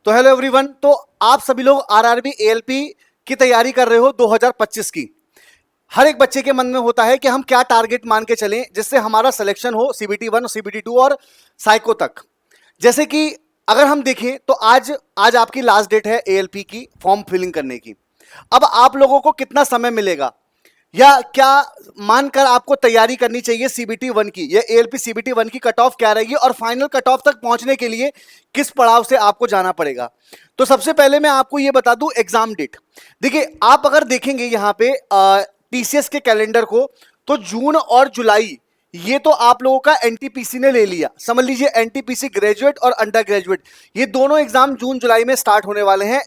तो hello everyone. तो आप सभी लोग आरआरबी एएलपी की तैयारी कर रहे हो 2025 की। हर एक बच्चे के मन में होता है कि हम क्या टारगेट मान के चलें जिससे हमारा सिलेक्शन हो सीबीटी 1, सीबीटी 2 और साइको तक। जैसे कि अगर हम देखें तो आज आज आपकी लास्ट डेट है एएलपी की फॉर्म फिलिंग करने की। अब आप लोगों को कितना समय मिलेगा या क्या मानकर आपको तैयारी करनी चाहिए सीबीटी 1 की, या एएलपी सीबीटी 1 की कट ऑफ क्या रहेगी और फाइनल कट ऑफ तक पहुंचने के लिए किस पड़ाव से आपको जाना पड़ेगा। तो सबसे पहले मैं आपको यह बता दूं एग्जाम डेट। देखिए, आप अगर देखेंगे यहां पे टीसीएस के कैलेंडर को, तो जून और जुलाई ये तो आप लोगों का एनटीपीसी ने ले लिया। समझ लीजिए एनटीपीसी ग्रेजुएट और अंडर ग्रेजुएट ये दोनों एग्जाम जून जुलाई में स्टार्ट होने वाले हैं।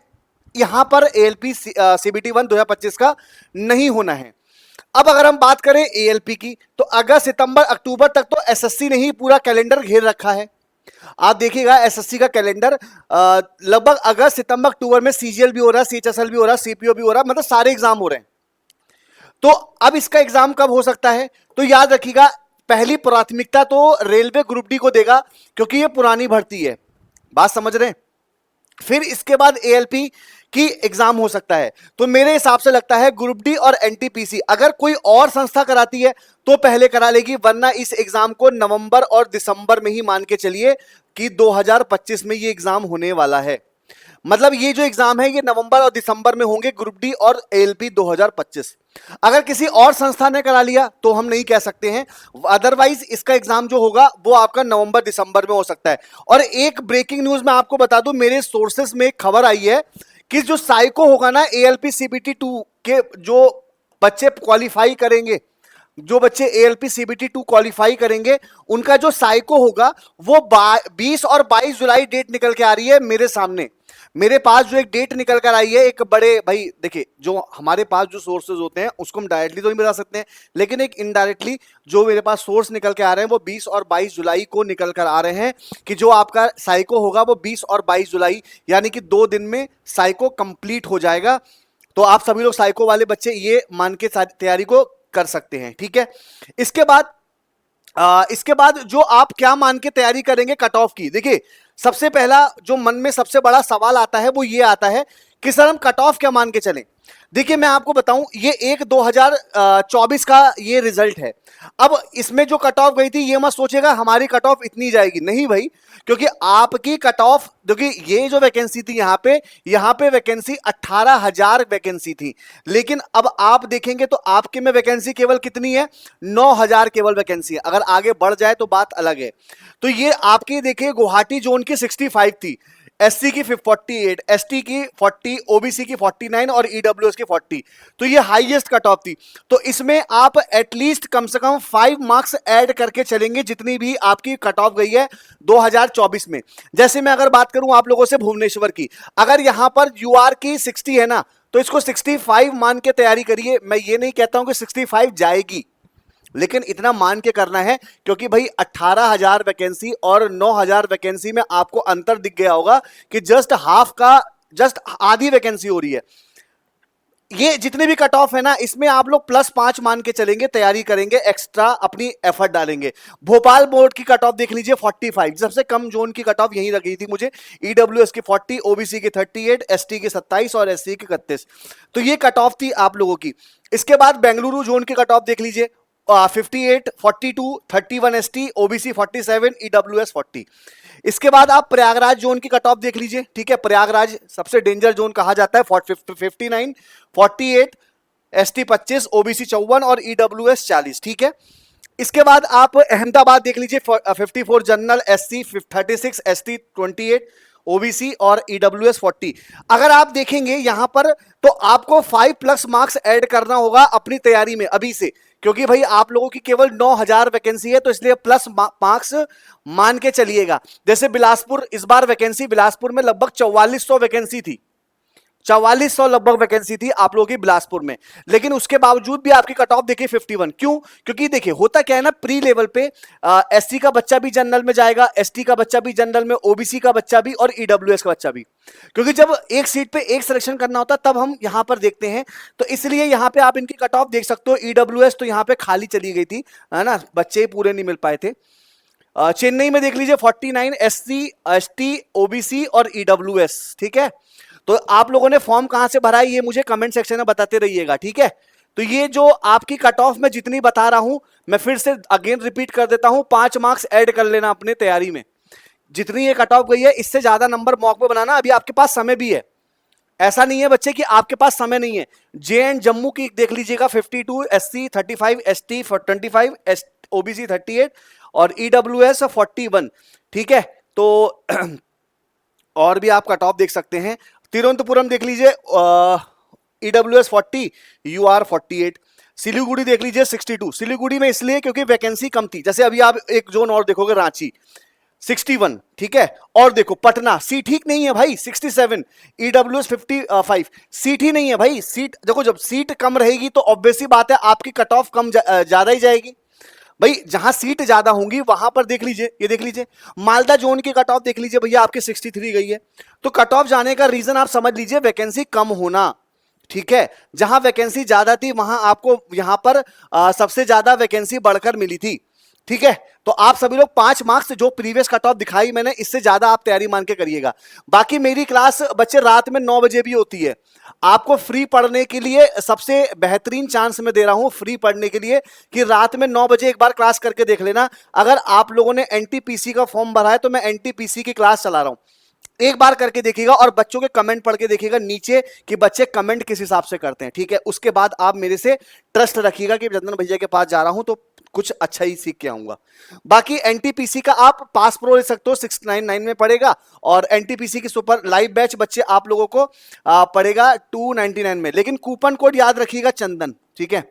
यहां पर एएलपी सीबीटी 1 2025 का नहीं होना है। अब अगर हम बात करें एएलपी की, तो अगस्त सितंबर अक्टूबर तक तो एसएससी ने ही पूरा कैलेंडर घेर रखा है। आप देखिएगा एसएससी का कैलेंडर लगभग अगस्त सितंबर अक्टूबर में सीजीएल भी हो रहा है, सीएचएसएल भी हो रहा है, सीपीओ भी हो रहा है, मतलब सारे एग्जाम हो रहे हैं। तो अब इसका एग्जाम कब हो सकता है? तो याद रखिएगा, पहली प्राथमिकता तो रेलवे ग्रुप डी को देगा क्योंकि ये पुरानी भर्ती है। बात समझ रहे हैं? फिर इसके बाद एएलपी की एग्जाम हो सकता है। तो मेरे हिसाब से लगता है ग्रुप डी और एनटीपीसी अगर कोई और संस्था कराती है तो पहले करा लेगी, वरना इस एग्जाम को नवंबर और दिसंबर में ही मान के चलिए कि 2025 में ये एग्जाम होने वाला है। मतलब ये जो एग्जाम है ये नवंबर और दिसंबर में होंगे, ग्रुप डी और एएलपी 2025। अगर किसी और संस्था ने करा लिया तो हम नहीं कह सकते हैं, अदरवाइज इसका एग्जाम जो होगा वो आपका नवंबर दिसंबर में हो सकता है। और एक ब्रेकिंग न्यूज मैं आपको बता दूं, मेरे सोर्सेस में एक खबर आई है कि जो साइको होगा ना एएलपी सीबीटी 2 के जो बच्चे क्वालिफाई करेंगे, जो बच्चे एएलपी सीबीटी 2 क्वालिफाई करेंगे, उनका जो साइको होगा वो 20 और 22 जुलाई डेट निकल के आ रही है मेरे सामने। मेरे पास जो एक डेट निकल कर आई है, एक बड़े भाई देखिए, जो हमारे पास जो सोर्सेज होते हैं उसको हम डायरेक्टली तो नहीं बता सकते हैं, लेकिन एक इनडायरेक्टली जो मेरे पास सोर्स निकल के आ रहे हैं वो 20 और 22 जुलाई को निकल कर आ रहे हैं कि जो आपका साइको होगा वो 20 और 22 जुलाई यानी कि 2 दिन में साइको कंप्लीट हो जाएगा। तो आप सभी लोग साइको वाले बच्चे ये मान के तैयारी को कर सकते हैं, ठीक है। इसके बाद जो आप क्या मान के तैयारी करेंगे कट ऑफ की, देखिए सबसे पहला जो मन में सबसे बड़ा सवाल आता है वो ये आता है कि सर हम कट ऑफ क्या मान के चलें। देखिए मैं आपको बताऊं, ये 2024 का ये रिजल्ट है। अब इसमें जो कट ऑफ गई थी ये मत सोचेगा हमारी कट ऑफ इतनी जाएगी, नहीं भाई, क्योंकि आपकी कट ऑफ देखिए, ये जो वैकेंसी थी यहाँ पे वैकेंसी 18,000 वैकेंसी थी, लेकिन अब आप देखेंगे तो आपके में वैकेंसी केवल कितनी है? 9,000 केवल वैकेंसी है। अगर आगे बढ़ जाए तो बात अलग है। तो ये आपकी देखिए गुवाहाटी जोन की 65 थी, एससी की 48, एसटी की 40, ओबीसी की 49 और ईडब्ल्यूएस की 40। तो ये हाईएस्ट कट ऑफ थी। तो इसमें आप एटलीस्ट कम से कम 5 मार्क्स ऐड करके चलेंगे जितनी भी आपकी कट ऑफ गई है 2024 में। जैसे मैं अगर बात करूं आप लोगों से भुवनेश्वर की, अगर यहां पर यूआर की 60 है ना, तो इसको 65 मान के तैयारी करिए। मैं ये नहीं कहता हूं कि 65 जाएगी, लेकिन इतना मान के करना है क्योंकि भाई 18,000 वैकेंसी और 9,000 वैकेंसी में आपको अंतर दिख गया होगा कि जस्ट आधी वैकेंसी हो रही है। ये जितने भी कट ऑफ है ना, इसमें आप लोग +5 मान के चलेंगे, तैयारी करेंगे, एक्स्ट्रा अपनी एफर्ट डालेंगे। भोपाल बोर्ड की कट ऑफ देख लीजिए 45, सबसे कम जोन की कट ऑफ यही लगी थी मुझे। ईडब्ल्यूएस की 40, ओबीसी की 38, एसटी की 27 और एससी की 31। तो ये कट ऑफ थी आप लोगों की। इसके बाद बेंगलुरु जोन की कट ऑफ देख लीजिए, 58, 42, 31 एसटी, ओबीसी 47, ईडब्ल्यूएस 40। इसके बाद आप प्रयागराज जोन की कट ऑफ देख लीजिए, ठीक है। प्रयागराज सबसे डेंजर जोन कहा जाता है, 59, 48, एसटी 25, ओबीसी 54 और ईडब्ल्यूएस 40, ठीक है। इसके बाद आप अहमदाबाद देख लीजिए, 54 जनरल, एससी 36, एसटी 28, ओबीसी और ईडब्ल्यूएस 40। अगर आप देखेंगे यहां पर तो आपको 5+ मार्क्स ऐड करना होगा अपनी तैयारी में अभी से, क्योंकि भाई आप लोगों की केवल 9,000 वैकेंसी है, तो इसलिए प्लस मार्क्स मान के चलिएगा। जैसे बिलासपुर, इस बार वैकेंसी बिलासपुर में लगभग 4400 वैकेंसी थी, 4400 लगभग वैकेंसी थी आप लोगों की बिलासपुर में, लेकिन उसके बावजूद भी आपकी कट ऑफ देखिए 51। क्यों? क्योंकि देखिए होता क्या है ना, प्री लेवल पे एससी का बच्चा भी जनरल में जाएगा, एसटी का बच्चा भी जनरल में, ओबीसी का बच्चा भी और ईडब्ल्यूएस का बच्चा भी, क्योंकि जब एक सीट पे एक सिलेक्शन करना होता तब हम यहां पर देखते हैं। तो इसलिए यहां पे आप इनकी कट ऑफ देख सकते हो। ईडब्ल्यूएस तो यहां पे खाली चली गई थी, है ना, बच्चे पूरे नहीं मिल पाए थे। चेन्नई में देख लीजिए 49 SC ST OBC और EWS, ठीक है। तो आप लोगों ने फॉर्म कहां से भरा है ये मुझे कमेंट सेक्शन में बताते रहिएगा, ठीक है। तो ये जो आपकी कट ऑफ में जितनी बता रहा हूं, मैं फिर से अगेन रिपीट कर देता हूं, 5 मार्क्स ऐड कर लेना अपने तैयारी में। जितनी ये कट ऑफ गई है इससे ज्यादा नंबर मॉक में बनाना, अभी आपके पास समय भी है। ऐसा नहीं है बच्चे कि आपके पास समय नहीं है। JN जम्मू की देख लीजिएगा 52, SC 35, ST 25, OBC 38 और EWS 41, ठीक है। तो और भी आप कट ऑफ देख सकते हैं। तिरुवनंतपुरम देख लीजिए EWS 40, UR 48। सिलीगुड़ी देख लीजिए 62। सिलीगुड़ी में इसलिए क्योंकि वैकेंसी कम थी। जैसे अभी आप एक जोन और देखोगे रांची 61, ठीक है। और देखो पटना सीट ठीक नहीं है भाई 67, EWS 55 सीट ही नहीं है भाई। सीट देखो, जब सीट कम रहेगी तो ऑब्वियसली बात है आपकी कट ऑफ कम ज्यादा ही जाएगी भाई। जहां सीट ज्यादा होंगी वहां पर देख लीजिए, ये देख लीजिए मालदा जोन की कट ऑफ देख लीजिए भैया, आपकी 63 गई है। तो कट ऑफ जाने का रीजन आप समझ लीजिए वैकेंसी कम होना, ठीक है। जहां वैकेंसी ज्यादा थी वहां आपको यहां पर सबसे ज्यादा वैकेंसी बढ़कर मिली थी, ठीक है। तो आप सभी लोग 5 मार्क्स जो प्रीवियस कट ऑफ दिखाई मैंने, इससे ज्यादा आप तैयारी मान के करिएगा। बाकी मेरी क्लास बच्चे रात में 9 बजे भी होती है। आपको फ्री पढ़ने के लिए सबसे बेहतरीन चांस मैं दे रहा हूं फ्री पढ़ने के लिए, कि रात में 9 बजे एक बार क्लास करके देख लेना। अगर आप लोगों ने NTPC का फॉर्म भरा है तो मैं NTPC की क्लास चला रहा हूं, एक बार करके देखिएगा और बच्चों के कमेंट पढ़ के देखिएगा नीचे कि बच्चे कमेंट किस हिसाब से करते हैं, ठीक है। उसके बाद आप मेरे से ट्रस्ट रखिएगा कि चंदन भैया के पास जा रहा हूं तो कुछ अच्छा ही सीख के आऊंगा। बाकी NTPC का आप पास प्रो ले सकते हो, 699 में पड़ेगा। और NTPC की सुपर लाइव बैच बच्चे आप लोगों को पड़ेगा 299 में। लेकिन कूपन कोड याद रखिएगा चंदन, ठीक है।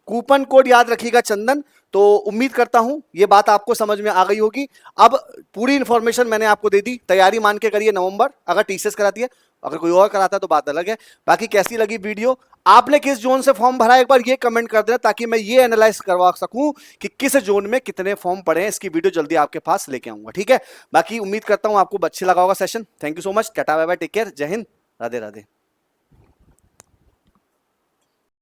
कूपन कोड याद रखिएगा चंदन। तो उम्मीद करता हूं ये बात आपको समझ में आ गई होगी। अब पूरी इंफॉर्मेशन मैंने आपको दे दी, तैयारी मान के करिए। नवंबर अगर TCS कराती है, अगर कोई और कराता है तो बात अलग है। बाकी कैसी लगी वीडियो, आपने किस जोन से फॉर्म भरा एक बार ये कमेंट कर देना, ताकि मैं ये एनालाइज करवा सकूं कि किस जोन में कितने फॉर्म पड़े हैं। इसकी वीडियो जल्दी आपके पास लेके आऊंगा, ठीक है। बाकी उम्मीद करता हूं आपको अच्छी लगा होगा session. Thank you so much, टाटा बाय बाय, टेक केयर, जय हिंद, राधे राधे।